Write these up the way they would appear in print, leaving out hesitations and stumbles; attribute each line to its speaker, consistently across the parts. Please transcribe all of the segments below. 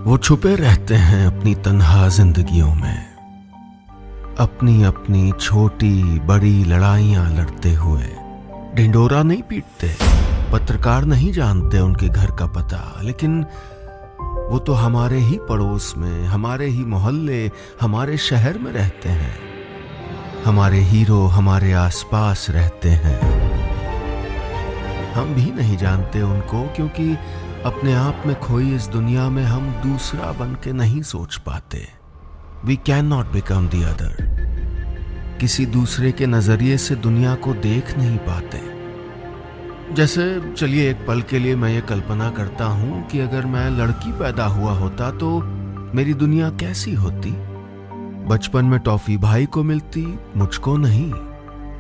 Speaker 1: वो छुपे रहते हैं अपनी तन्हा जिंदगियों में, अपनी अपनी छोटी बड़ी लड़ाइयां लड़ते हुए। ढिंडोरा नहीं पीटते, पत्रकार नहीं जानते उनके घर का पता, लेकिन वो तो हमारे ही पड़ोस में, हमारे ही मोहल्ले, हमारे शहर में रहते हैं। हमारे हीरो हमारे आसपास रहते हैं। हम भी नहीं जानते उनको, क्योंकि अपने आप में खोई इस दुनिया में हम दूसरा बन के नहीं सोच पाते। We can not become the other. किसी दूसरे के नजरिए से दुनिया को देख नहीं पाते। जैसे चलिए एक पल के लिए मैं ये कल्पना करता हूं कि अगर मैं लड़की पैदा हुआ होता तो मेरी दुनिया कैसी होती। बचपन में टॉफी भाई को मिलती, मुझको नहीं।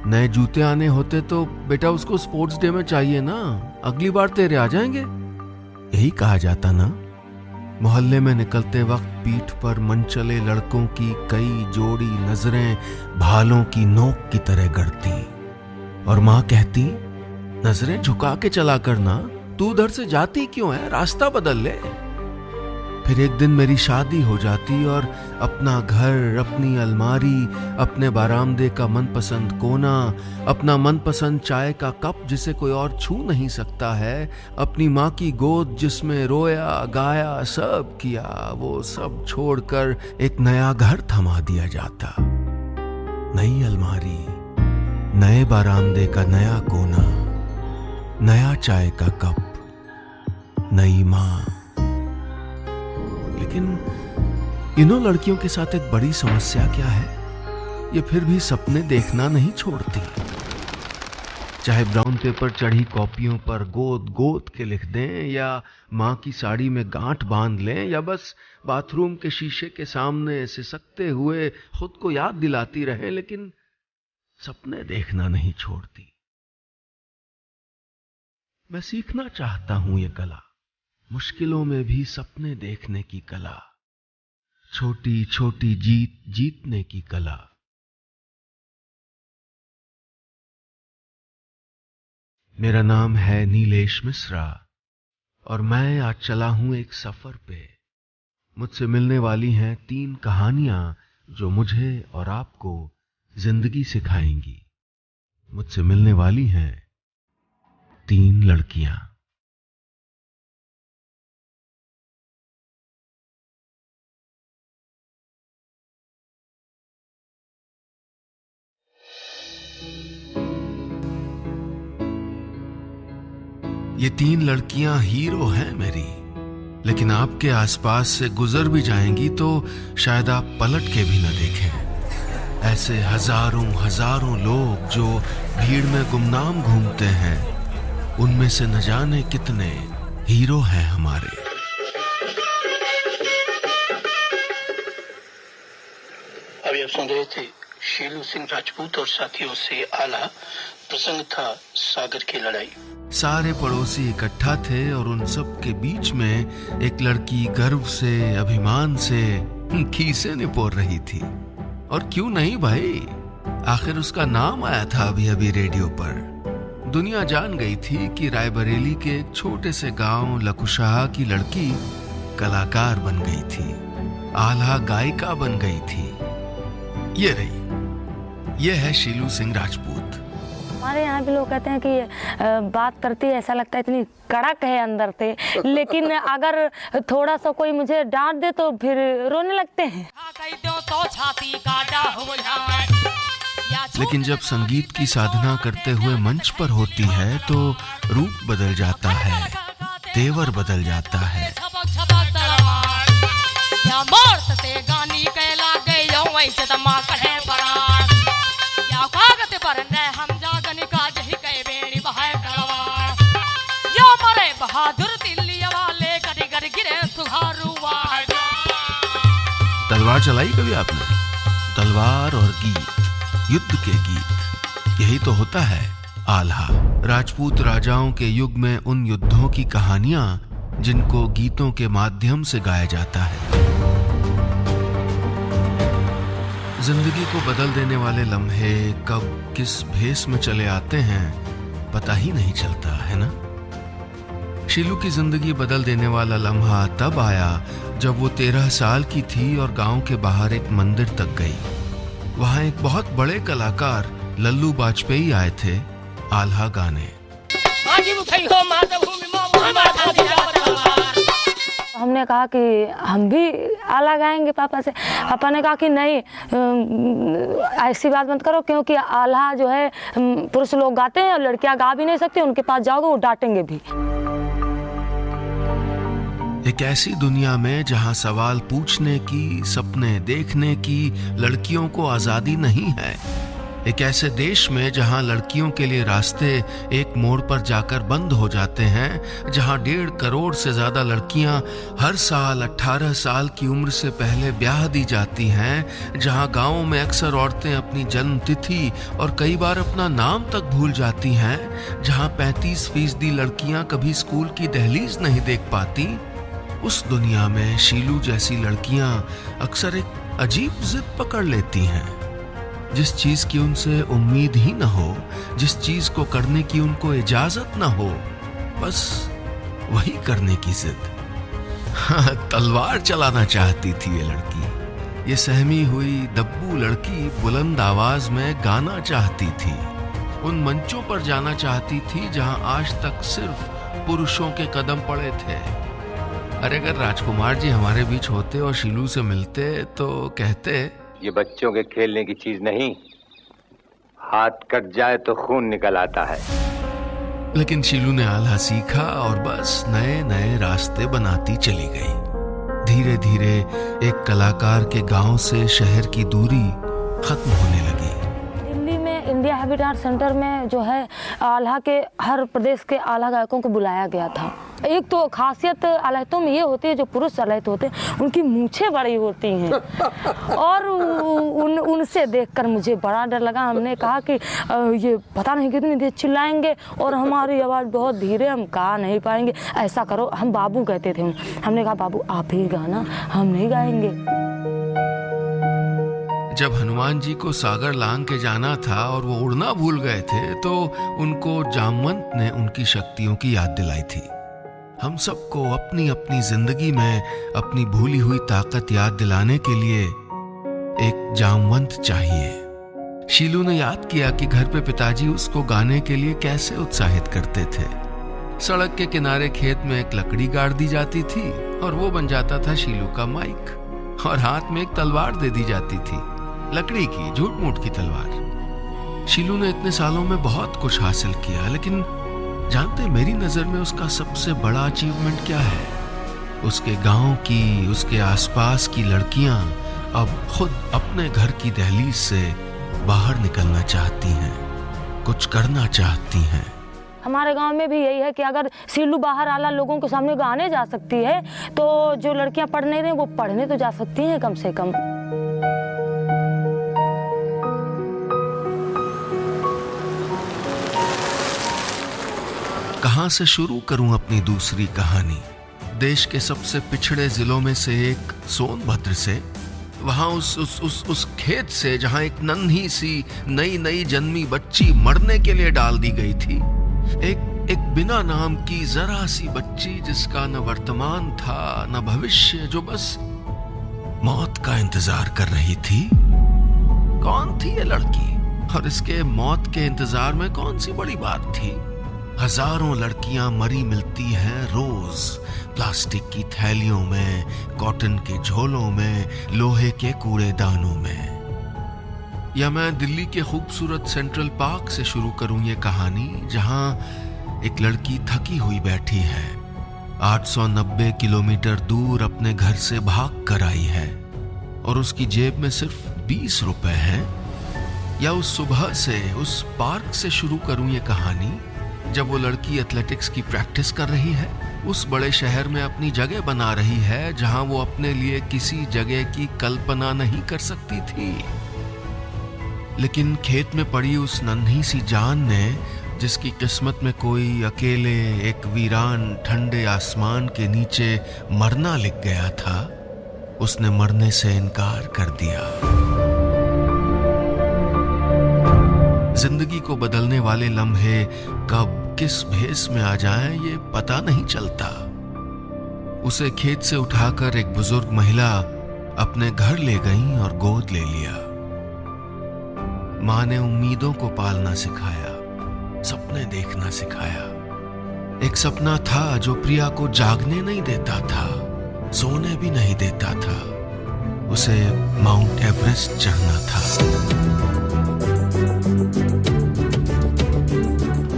Speaker 1: नए जूते आने होते तो बेटा उसको स्पोर्ट्स डे में चाहिए ना, अगली बार तेरे आ जाएंगे, यही कहा जाता ना। मोहल्ले में निकलते वक्त पीठ पर मनचले लड़कों की कई जोड़ी नजरें भालों की नोक की तरह गड़ती, और माँ कहती, नजरें झुका के चला करना, तू उधर से जाती क्यों है, रास्ता बदल ले। फिर एक दिन मेरी शादी हो जाती और अपना घर, अपनी अलमारी, अपने बारामदे का मनपसंद कोना, अपना मनपसंद चाय का कप जिसे कोई और छू नहीं सकता है, अपनी माँ की गोद जिसमें रोया गाया सब किया, वो सब छोड़कर एक नया घर थमा दिया जाता। नई अलमारी, नए बारामदे का नया कोना, नया चाय का कप, नई माँ। लेकिन इन्हों लड़कियों के साथ एक बड़ी समस्या क्या है, ये फिर भी सपने देखना नहीं छोड़ती। चाहे ब्राउन पेपर चढ़ी कॉपियों पर गोद गोद के लिख दें, या माँ की साड़ी में गांठ बांध लें, या बस बाथरूम के शीशे के सामने सिसकते हुए खुद को याद दिलाती रहे, लेकिन सपने देखना नहीं छोड़ती। मैं सीखना चाहता हूं ये कला, मुश्किलों में भी सपने देखने की कला, छोटी छोटी जीत जीतने की कला। मेरा नाम है नीलेश मिश्रा और मैं आज चला हूं एक सफर पे। मुझसे मिलने वाली हैं 3 कहानियां जो मुझे और आपको जिंदगी सिखाएंगी। मुझसे मिलने वाली हैं 3 लड़कियां। ये 3 लड़कियां हीरो हैं मेरी, लेकिन आपके आसपास से गुजर भी जाएंगी तो शायद आप पलट के भी न देखें। ऐसे हजारों हजारों लोग जो भीड़ में गुमनाम घूमते हैं, उनमें से न जाने कितने हीरो हैं हमारे।
Speaker 2: अभी आप सुन रहे थे शीलू सिंह राजपूत और साथियों से आला। प्रसंग था सागर की लड़ाई।
Speaker 1: सारे पड़ोसी इकट्ठा थे और उन सब के बीच में एक लड़की गर्व से, अभिमान से खीसे निपोर रही थी। और क्यों नहीं भाई, आखिर उसका नाम आया था अभी अभी रेडियो पर। दुनिया जान गई थी कि रायबरेली के एक छोटे से गांव लकुशाह की लड़की कलाकार बन गई थी, आल्हा गायिका बन गई थी। ये रही, ये है शीलू सिंह राजपूत।
Speaker 3: हमारे यहाँ भी लोग कहते हैं कि बात करती है ऐसा लगता है इतनी कड़क है अंदर से, लेकिन अगर थोड़ा सा कोई मुझे डांट दे तो फिर रोने लगते हैं।
Speaker 1: लेकिन जब संगीत की साधना करते हुए मंच पर होती है तो रूप बदल जाता है, तेवर बदल जाता है। तलवार चलाई कभी आपने? तलवार और गीत, युद्ध के गीत, यही तो होता है आल्हा। राजपूत राजाओं के युग में उन युद्धों की कहानियां जिनको गीतों के माध्यम से गाया जाता है। जिंदगी को बदल देने वाले लम्हे कब किस भेस में चले आते हैं पता ही नहीं चलता, है ना। शीलू की जिंदगी बदल देने वाला लम्हा तब आया जब वो 13 साल की थी और गांव के बाहर एक मंदिर तक गई। वहां एक बहुत बड़े कलाकार लल्लू बाजपेयी आए थे आल्हा गाने।
Speaker 3: हमने कहा कि हम भी आला गाएंगे पापा से। पापा ने कहा कि नहीं, ऐसी बात मत करो, क्योंकि आल्हा जो है पुरुष लोग गाते हैं और लड़कियां गा भी नहीं सकती, उनके पास जाओगे वो डांटेंगे भी।
Speaker 1: एक ऐसी दुनिया में जहां सवाल पूछने की, सपने देखने की लड़कियों को आजादी नहीं है, एक ऐसे देश में जहां लड़कियों के लिए रास्ते एक मोड़ पर जाकर बंद हो जाते हैं, जहां 1.5 करोड़ से ज्यादा लड़कियां हर साल 18 साल की उम्र से पहले ब्याह दी जाती हैं, जहां गांवों में अक्सर औरतें अपनी जन्म तिथि और कई बार अपना नाम तक भूल जाती हैं, जहां 35% लड़कियां कभी स्कूल की दहलीज नहीं देख पाती, उस दुनिया में शीलू जैसी लड़कियां अक्सर एक अजीब जिद पकड़ लेती हैं। जिस चीज की उनसे उम्मीद ही न हो, जिस चीज को करने की उनको इजाजत न हो, बस वही करने की जिद। हाँ, तलवार चलाना चाहती थी ये लड़की। ये सहमी हुई दब्बू लड़की बुलंद आवाज में गाना चाहती थी, उन मंचों पर जाना चाहती थी जहां आज तक सिर्फ पुरुषों के कदम पड़े थे। अरे अगर राजकुमार जी हमारे बीच होते और शीलू से मिलते तो कहते,
Speaker 4: ये बच्चों के खेलने की चीज नहीं, हाथ कट जाए तो खून निकल आता है।
Speaker 1: लेकिन शीलू ने आल्हा सीखा और बस नए नए रास्ते बनाती चली गई। धीरे धीरे एक कलाकार के गांव से शहर की दूरी खत्म होने लगी।
Speaker 3: दिल्ली में इंडिया हैबिटेट सेंटर में जो है आल्हा के हर प्रदेश के आल्हा गायकों को बुलाया गया था। एक तो खासियत आलहतों में ये होती है, जो पुरुष आलहत होते हैं उनकी मूछें बड़ी होती हैं और उनसे देखकर मुझे बड़ा डर लगा। हमने कहा कि ये पता नहीं कितनी देर चिल्लाएंगे और हमारी आवाज़ बहुत धीरे, हम गा नहीं पाएंगे, ऐसा करो। हम बाबू कहते थे, हमने कहा बाबू आप ही गाना, हम नहीं गाएंगे।
Speaker 1: जब हनुमान जी को सागर लांग के जाना था और वो उड़ना भूल गए थे तो उनको जामवंत ने उनकी शक्तियों की याद दिलाई थी। हम सबको अपनी अपनी जिंदगी में अपनी भूली हुई ताकत याद दिलाने के लिए एक जामवंत चाहिए। शीलू ने याद किया कि घर पे पिताजी उसको गाने के लिए कैसे उत्साहित करते थे। सड़क के किनारे खेत में एक लकड़ी गाड़ दी जाती थी और वो बन जाता था शीलू का माइक, और हाथ में एक तलवार दे दी जाती थी, लकड़ी की, झूठ मूठ की तलवार। शीलू ने इतने सालों में बहुत कुछ हासिल किया, लेकिन जानते मेरी नजर में उसका सबसे बड़ा अचीवमेंट क्या है? उसके गांव की, उसके आसपास की लड़कियां अब खुद अपने घर की दहलीज से बाहर निकलना चाहती हैं, कुछ करना चाहती हैं।
Speaker 3: हमारे गांव में भी यही है कि अगर शीलू बाहर आला लोगों के सामने गाने जा सकती है तो जो लड़कियां पढ़ नहीं रही वो पढ़ने तो जा सकती हैं कम से कम।
Speaker 1: कहां से शुरू करूं अपनी दूसरी कहानी? देश के सबसे पिछड़े जिलों में से एक सोनभद्र से, वहां उस खेत से जहां एक नन्ही सी नई जन्मी बच्ची मरने के लिए डाल दी गई थी। एक बिना नाम की जरा सी बच्ची जिसका न वर्तमान था न भविष्य, जो बस मौत का इंतजार कर रही थी। कौन थी ये लड़की और इसके मौत के इंतजार में कौन सी बड़ी बात थी? हजारों लड़कियां मरी मिलती हैं रोज, प्लास्टिक की थैलियों में, कॉटन के झोलों में, लोहे के कूड़ेदानों में। या मैं दिल्ली के खूबसूरत सेंट्रल पार्क से शुरू करूं ये कहानी, जहां एक लड़की थकी हुई बैठी है, 890 किलोमीटर दूर अपने घर से भाग कर आई है और उसकी जेब में सिर्फ 20 रुपए हैं। या उस सुबह से, उस पार्क से शुरू करूं ये कहानी जब वो लड़की एथलेटिक्स की प्रैक्टिस कर रही है, उस बड़े शहर में अपनी जगह बना रही है जहां वो अपने लिए किसी जगह की कल्पना नहीं कर सकती थी। लेकिन खेत में पड़ी उस नन्ही सी जान ने, जिसकी किस्मत में कोई अकेले एक वीरान ठंडे आसमान के नीचे मरना लिख गया था, उसने मरने से इनकार कर दिया। जिंदगी को बदलने वाले लम्हे कब किस भेस में आ जाएं ये पता नहीं चलता। उसे खेत से उठाकर एक बुजुर्ग महिला अपने घर ले गई और गोद ले लिया। मां ने उम्मीदों को पालना सिखाया, सपने देखना सिखाया। एक सपना था जो प्रिया को जागने नहीं देता था, सोने भी नहीं देता था। उसे माउंट एवरेस्ट चढ़ना था।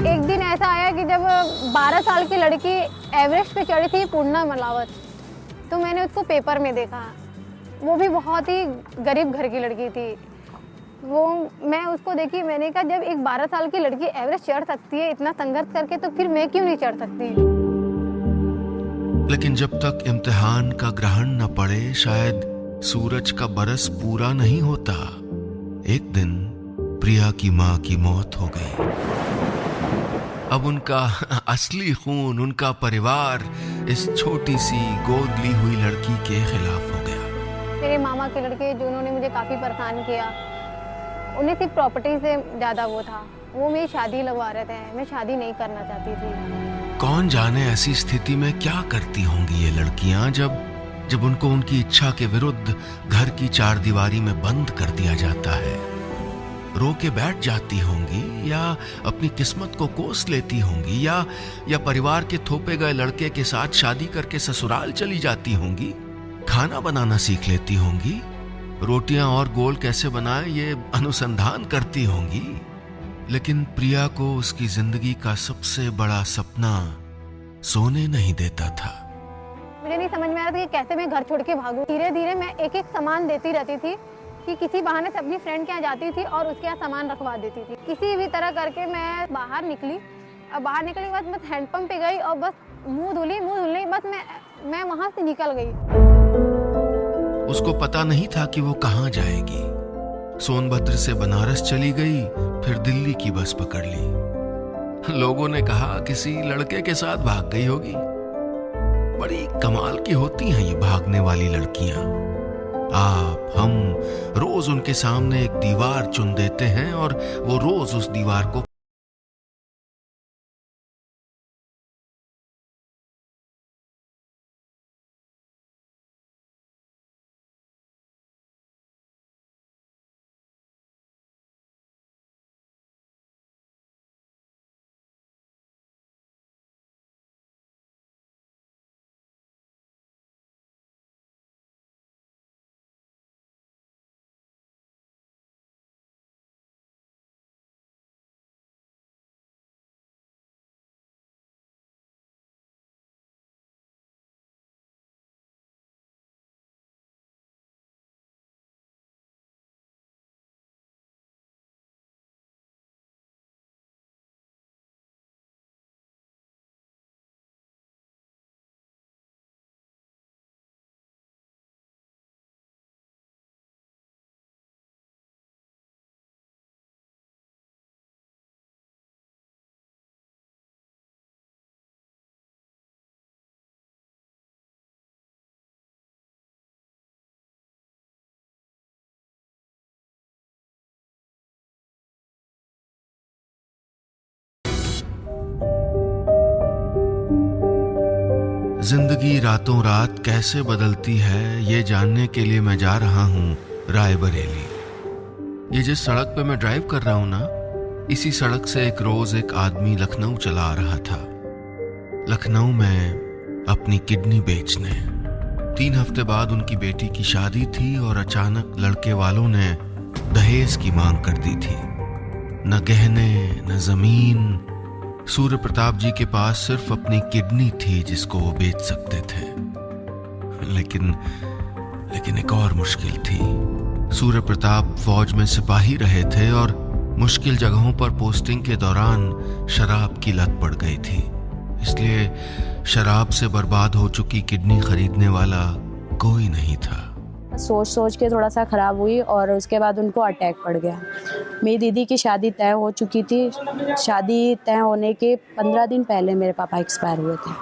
Speaker 5: एक दिन ऐसा आया कि जब 12 साल की लड़की एवरेस्ट पे चढ़ी थी, पूर्णा मलावत, तो मैंने उसको पेपर में देखा। वो भी बहुत ही गरीब घर की लड़की थी। वो मैं उसको देखी, मैंने कहा जब एक 12 साल की लड़की एवरेस्ट चढ़ सकती है इतना संघर्ष करके, तो फिर मैं क्यों नहीं चढ़ सकती।
Speaker 1: लेकिन जब तक इम्तिहान का ग्रहण न पड़े, शायद सूरज का बरस पूरा नहीं होता। एक दिन प्रिया की मां की मौत हो गई। अब उनका असली खून, उनका परिवार इस छोटी सी गोद ली हुई लड़की के खिलाफ हो गया।
Speaker 5: मेरे मामा के लड़के जो उन्होंने मुझे काफ़ी परेशान किया, उन्हें सिर्फ प्रॉपर्टी से ज़्यादा वो था। वो मेरी शादी लगवा रहे थे, मैं शादी नहीं करना चाहती थी।
Speaker 1: कौन जाने ऐसी स्थिति में क्या करती होंगी ये लड़कियां, जब उनको उनकी इच्छा के विरुद्ध घर की चारदीवारी में बंद कर दिया जाता है। रो के बैठ जाती होंगी, या अपनी किस्मत को कोस लेती होंगी, या परिवार के थोपे गए लड़के के साथ शादी करके ससुराल चली जाती होंगी। खाना बनाना सीख लेती होंगी, रोटियां और गोल कैसे बनाए ये अनुसंधान करती होंगी। लेकिन प्रिया को उसकी जिंदगी का सबसे बड़ा सपना सोने नहीं देता था।
Speaker 5: मुझे नहीं समझ में आ रहा था कि कैसे मैं घर छोड़ के भागूं। धीरे धीरे मैं एक एक सामान देती रहती थी कि किसी बहाने से अपनी फ्रेंड के यहाँ जाती थी और उसके यहाँ सामान रखवा देती थी। किसी भी तरह करके मैं बाहर निकली, और बाहर निकलने के बाद बस हैंडपंप पे गई और बस मुंह धुलने के बाद मैं वहां से निकल गई।
Speaker 1: उसको पता नहीं था कि वो कहाँ जाएगी। सोनभद्र से बनारस चली गई, फिर दिल्ली की बस पकड़ ली। लोगों ने कहा किसी लड़के के साथ भाग गई होगी। बड़ी कमाल की होती हैं ये भागने वाली लड़कियां। हम रोज उनके सामने एक दीवार चुन देते हैं और वो रोज उस दीवार को जिंदगी रातों रात कैसे बदलती है ये जानने के लिए मैं जा रहा हूँ रायबरेली। ये जिस सड़क पे मैं ड्राइव कर रहा हूँ ना, इसी सड़क से एक रोज एक आदमी लखनऊ चला आ रहा था। लखनऊ में अपनी किडनी बेचने। 3 हफ्ते बाद उनकी बेटी की शादी थी और अचानक लड़के वालों ने दहेज की मांग कर दी थी। न गहने न जमीन। सूर्य प्रताप जी के पास सिर्फ अपनी किडनी थी जिसको वो बेच सकते थे। लेकिन एक और मुश्किल थी। सूर्य प्रताप फौज में सिपाही रहे थे और मुश्किल जगहों पर पोस्टिंग के दौरान शराब की लत पड़ गई थी। इसलिए शराब से बर्बाद हो चुकी किडनी खरीदने वाला कोई नहीं था।
Speaker 6: सोच के थोड़ा सा ख़राब हुई और उसके बाद उनको अटैक पड़ गया। मेरी दीदी की शादी तय हो चुकी थी। शादी तय होने के 15 दिन पहले मेरे पापा एक्सपायर हुए थे।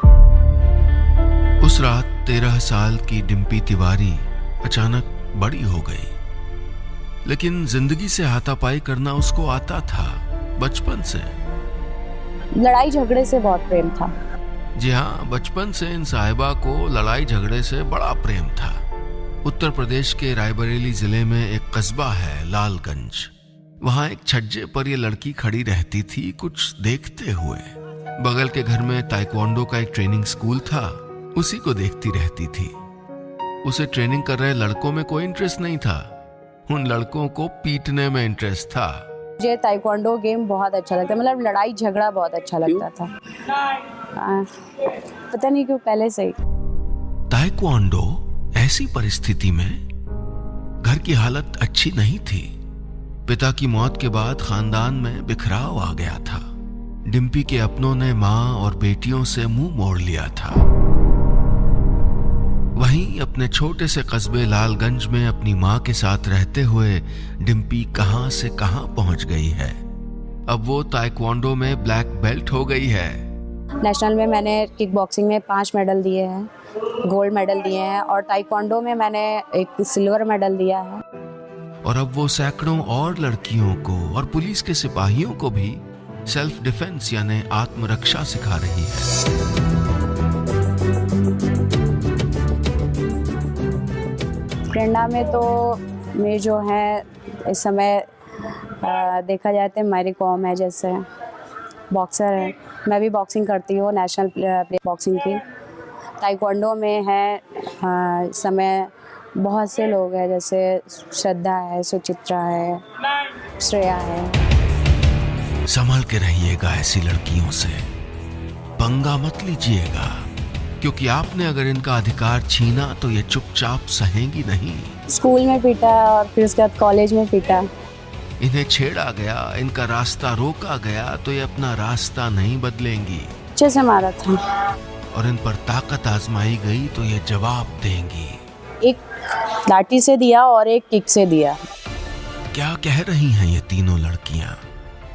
Speaker 1: उस रात 13 साल की डिम्पी तिवारी अचानक बड़ी हो गई। लेकिन जिंदगी से हाथापाई करना उसको आता था बचपन से।
Speaker 6: लड़ाई झगड़े से बहुत प्रेम था।
Speaker 1: जी हाँ, बचपन से इन साहिबा को लड़ाई झगड़े से बड़ा प्रेम था। उत्तर प्रदेश के रायबरेली जिले में एक कस्बा है लालगंज। वहां एक छज्जे पर ये लड़की खड़ी रहती थी कुछ देखते हुए। बगल के घर में ताइक्वांडो का एक ट्रेनिंग स्कूल था, उसी को देखती रहती थी। उसे ट्रेनिंग कर रहे लड़कों में कोई इंटरेस्ट नहीं था, उन लड़कों को पीटने में इंटरेस्ट था।
Speaker 6: मुझे ताइक्वांडो गेम बहुत अच्छा लगता है, मतलब लड़ाई झगड़ा बहुत अच्छा लगता था। पता नहीं क्यों, पहले से ही।
Speaker 1: ताइक्वांडो ऐसी परिस्थिति में घर की हालत अच्छी नहीं थी। पिता की मौत के बाद खानदान में बिखराव आ गया था। डिम्पी के अपनों ने मां और बेटियों से मुंह मोड़ लिया था। वहीं अपने छोटे से कस्बे लालगंज में अपनी मां के साथ रहते हुए डिम्पी कहां से कहां पहुंच गई है। अब वो ताइक्वांडो में ब्लैक बेल्ट हो गई है।
Speaker 6: नेशनल में मैंने किक बॉक्सिंग में 5 मेडल दिए हैं, गोल्ड मेडल दिए हैं, और ताइक्वांडो में मैंने एक सिल्वर मेडल दिया है।
Speaker 1: और अब वो सैकड़ों और लड़कियों को और पुलिस के सिपाहियों को भी सेल्फ डिफेंस यानी आत्मरक्षा सिखा रही है।
Speaker 6: प्रेरणा में तो मैं जो है इस समय देखा जाए तो मैरी कॉम है, जैसे बॉक्सर है, मैं भी बॉक्सिंग करती हूँ, नेशनल प्ले बॉक्सिंग की। ताइक्वांडो में है इस समय बहुत से लोग हैं, जैसे श्रद्धा है, सुचित्रा है, श्रेया है।
Speaker 1: संभल के रहिएगा ऐसी लड़कियों से, पंगा मत लीजिएगा, क्योंकि आपने अगर इनका अधिकार छीना तो ये चुपचाप सहेंगी नहीं।
Speaker 6: स्कूल में पीटा और फिर उसके बाद कॉलेज में पीटा।
Speaker 1: इन्हें छेड़ा गया, इनका रास्ता रोका गया तो ये अपना रास्ता नहीं बदलेंगी।
Speaker 6: अच्छे से मारा था
Speaker 1: और इन पर ताकत आजमाई गई तो ये जवाब देंगी।
Speaker 6: एक लाठी से दिया और एक किक से दिया।
Speaker 1: क्या कह रही हैं ये तीनों लड़कियां?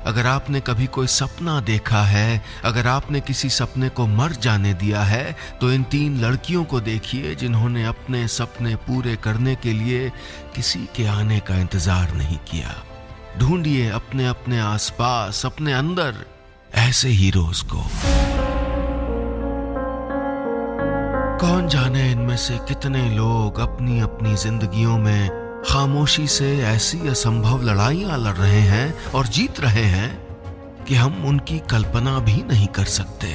Speaker 1: अगर आपने कभी कोई सपना देखा है, अगर आपने किसी सपने को मर जाने दिया है, तो इन 3 लड़कियों को देखिए जिन्होंने अपने सपने पूरे करने के लिए किसी के आने का इंतजार नहीं किया। ढूंढिए अपने अपने आसपास, अपने अंदर ऐसे हीरोज को। कौन जाने इनमें से कितने लोग अपनी अपनी जिंदगियों में खामोशी से ऐसी असंभव लड़ाइयां लड़ रहे हैं और जीत रहे हैं कि हम उनकी कल्पना भी नहीं कर सकते।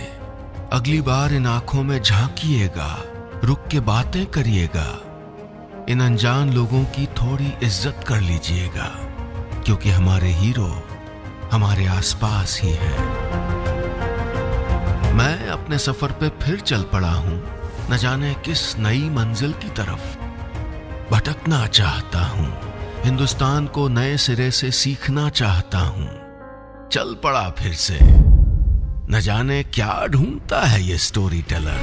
Speaker 1: अगली बार इन आंखों में झांकिएगा, रुक के बातें करिएगा, इन अनजान लोगों की थोड़ी इज्जत कर लीजिएगा, क्योंकि हमारे हीरो हमारे आसपास ही हैं। मैं अपने सफर पे फिर चल पड़ा हूं, न जाने किस नई मंजिल की तरफ भटकना चाहता हूं। हिंदुस्तान को नए सिरे से सीखना चाहता हूं। चल पड़ा फिर से, न जाने क्या ढूंढता है ये स्टोरी टेलर।